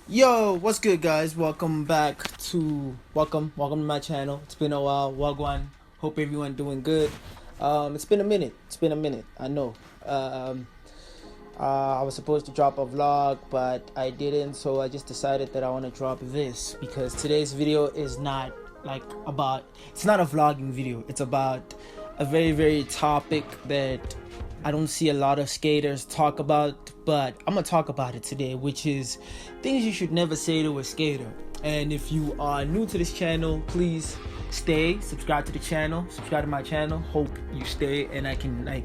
Yo, what's good, guys? Welcome to my channel. It's been a while. Wagwan. Hope everyone doing good. It's been a minute. I know. I was supposed to drop a vlog, but I didn't. So I just decided that I want to drop this because today's video is not like about. It's not a vlogging video. It's about a very topic that I don't see a lot of skaters talk about, but I'm gonna talk about it today, which is things you should never say to a skater. And if you are new to this channel, please subscribe to my channel. Hope you stay and I can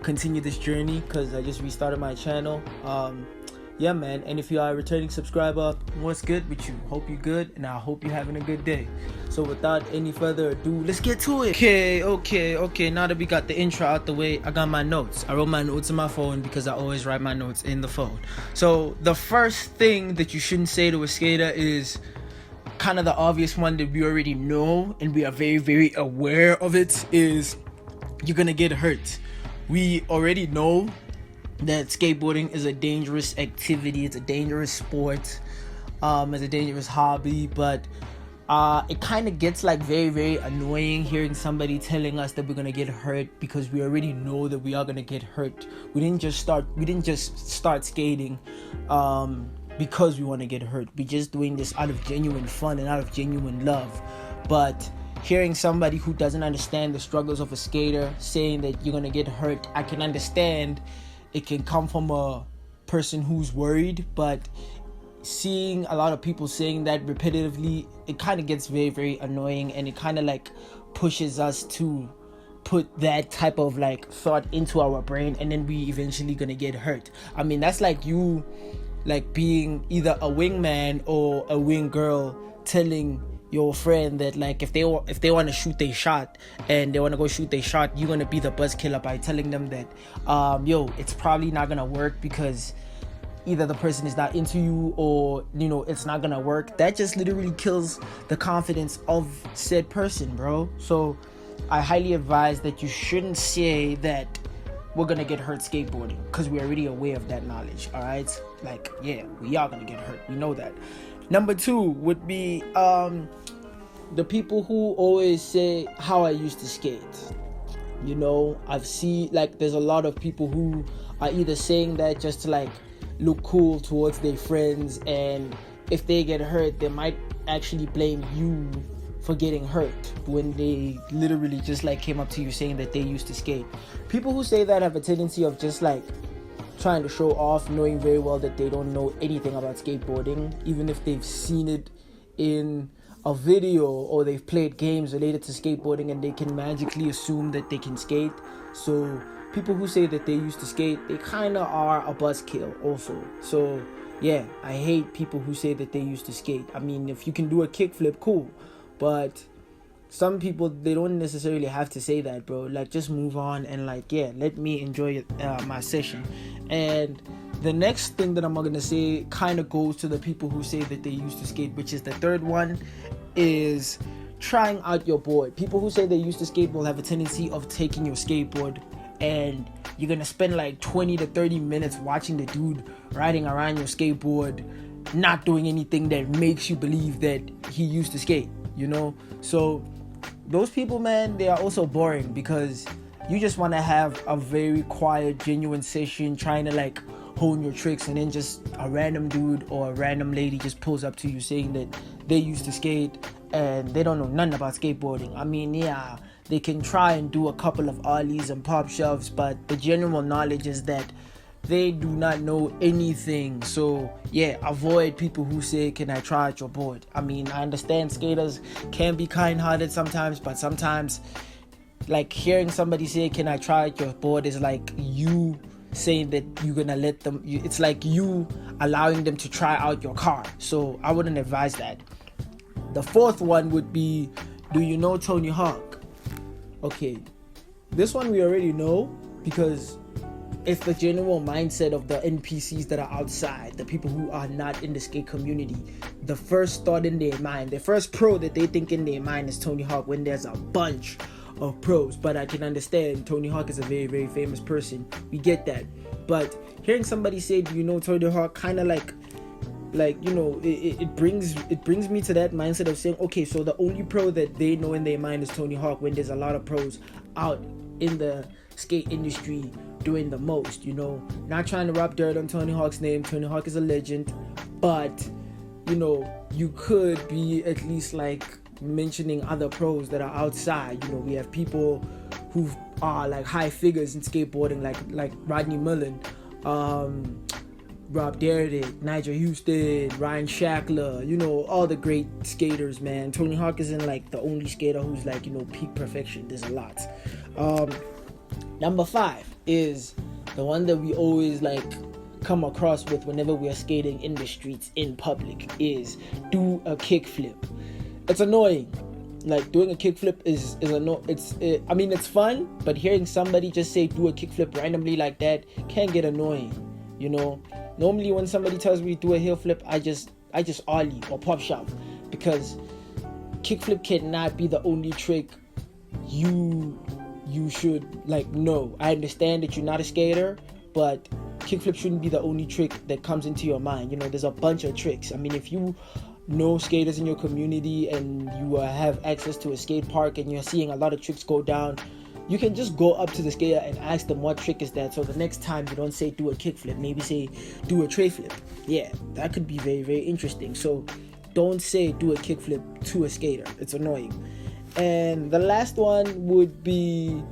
continue this journey because I just restarted my channel. Yeah, man. And if you are a returning subscriber, what's good with you? Hope you're good, and I hope you're having a good day. So without any further ado, let's get to it. Okay. Now that we got the intro out the way, I got my notes. I wrote my notes on my phone because I always write my notes in the phone. So the first thing that you shouldn't say to a skater is kind of the obvious one that we already know and we are very aware of. It is you're gonna get hurt. We already know that skateboarding is a dangerous activity. It's a dangerous sport. It's a dangerous hobby, but it kind of gets like very annoying hearing somebody telling us that we're gonna get hurt because we already know that we are gonna get hurt. We didn't just start skating because we want to get hurt. We're just doing this out of genuine fun and out of genuine love. But hearing somebody who doesn't understand the struggles of a skater saying that you're gonna get hurt, I can understand it can come from a person who's worried, but seeing a lot of people saying that repetitively, it kind of gets very annoying, and it kind of like pushes us to put that type of like thought into our brain, and then we eventually gonna get hurt. I mean, that's like you like being either a wingman or a wing girl telling your friend that like if they want to shoot their shot and they want to go shoot their shot, you're gonna be the buzz killer by telling them that it's probably not gonna work because either the person is not into you or it's not gonna work. That just literally kills the confidence of said person, bro. So I highly advise that you shouldn't say that we're gonna get hurt skateboarding because we're already aware of that knowledge. All right, like, yeah, we are gonna get hurt, we know that. Number two would be the people who always say how I used to skate. I've seen like there's a lot of people who are either saying that just to like look cool towards their friends, and if they get hurt they might actually blame you for getting hurt when they literally just like came up to you saying that they used to skate. People who say that have a tendency of just like trying to show off, knowing very well that they don't know anything about skateboarding, even if they've seen it in a video or they've played games related to skateboarding, and they can magically assume that they can skate. So people who say that they used to skate, they kind of are a buzzkill also. So yeah, I hate people who say that they used to skate. I mean, if you can do a kickflip, cool, but some people, they don't necessarily have to say that, bro. Like, just move on and like, yeah, let me enjoy my session. And the next thing that I'm gonna say kind of goes to the people who say that they used to skate, which is the third one, is trying out your board. People who say they used to skate will have a tendency of taking your skateboard and you're gonna spend like 20 to 30 minutes watching the dude riding around your skateboard, not doing anything that makes you believe that he used to skate, So those people, man, they are also boring because you just want to have a very quiet, genuine session trying to like hone your tricks, and then just a random dude or a random lady just pulls up to you saying that they used to skate and they don't know nothing about skateboarding. I mean, yeah, they can try and do a couple of ollies and pop shelves, but the general knowledge is that they do not know anything. So yeah, avoid people who say, can I try out your board? I mean, I understand skaters can be kind-hearted sometimes, but sometimes like hearing somebody say, can I try out your board, is like you saying that you're gonna let them, it's like you allowing them to try out your car. So I wouldn't advise that. The fourth one would be, do you know Tony Hawk? Okay, this one we already know because it's the general mindset of the NPCs that are outside, the people who are not in the skate community. The first thought in their mind, the first pro that they think in their mind is Tony Hawk, when there's a bunch of pros. But I can understand Tony Hawk is a very famous person. We get that. But hearing somebody say, do you know Tony Hawk, kind of like like, you know, it brings me to that mindset of saying, okay, so the only pro that they know in their mind is Tony Hawk, when there's a lot of pros out in the skate industry doing the most, you know. Not trying to rub dirt on Tony Hawk's name. Tony Hawk is a legend, but you know, you could be at least like mentioning other pros that are outside. You know, we have people who are like high figures in skateboarding, like Rodney Mullen, Rob Dyrdek, Nigel Houston, Ryan Shackler, you know, all the great skaters, man. Tony Hawk isn't like the only skater who's like, you know, peak perfection. There's a lot. Number 5 is the one that we always like come across with whenever we are skating in the streets in public, is do a kickflip. It's annoying. Like, doing a kickflip I mean, it's fun, but hearing somebody just say do a kickflip randomly like that can get annoying, you know. Normally when somebody tells me to do a heel flip, I just ollie or pop shove, because kickflip cannot be the only trick you should like know. I understand that you're not a skater, but kickflip shouldn't be the only trick that comes into your mind. You know, there's a bunch of tricks. I mean, if you know skaters in your community and you have access to a skate park and you're seeing a lot of tricks go down, you can just go up to the skater and ask them what trick is that, so the next time you don't say do a kickflip, maybe say do a tray flip. Yeah, that could be very, very interesting. So don't say do a kickflip to a skater. It's annoying. And the last one would be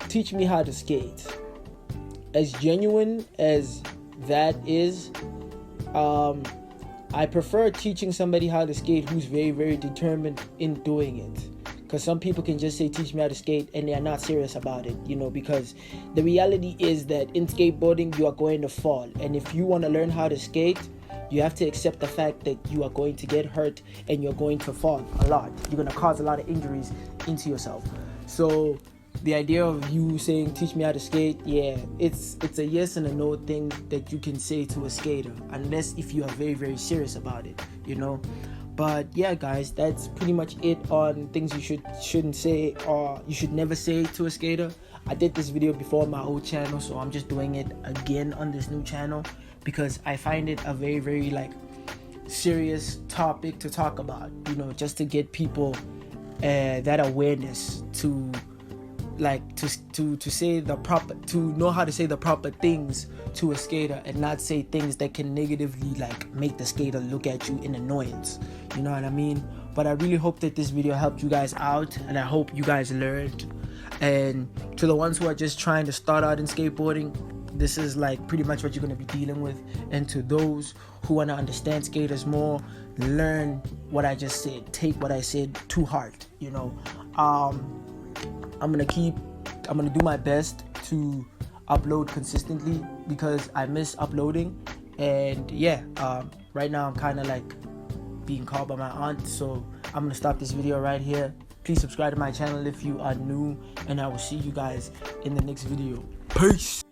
teach me how to skate. As genuine as that is, I prefer teaching somebody how to skate who's very, very determined in doing it. Because some people can just say teach me how to skate and they are not serious about it, you know, because the reality is that in skateboarding you are going to fall, and if you want to learn how to skate, you have to accept the fact that you are going to get hurt and you're going to fall a lot. You're going to cause a lot of injuries into yourself. So the idea of you saying teach me how to skate, yeah, it's a yes and a no thing that you can say to a skater, unless if you are very, very serious about it, you know. But yeah, guys, that's pretty much it on things you shouldn't say or you should never say to a skater. I did this video before on my old channel, so I'm just doing it again on this new channel because I find it a very, very like serious topic to talk about, you know, just to get people that awareness to like to say the proper, to know how to say the proper things to a skater and not say things that can negatively like make the skater look at you in annoyance, you know what I mean. But I really hope that this video helped you guys out, and I hope you guys learned. And to the ones who are just trying to start out in skateboarding, this is like pretty much what you're going to be dealing with. And to those who want to understand skaters more, learn what I just said, take what I said to heart, you know. I'm gonna do my best to upload consistently because I miss uploading. And yeah, right now I'm kind of like being called by my aunt, so I'm gonna stop this video right here. Please subscribe to my channel if you are new, and I will see you guys in the next video. Peace.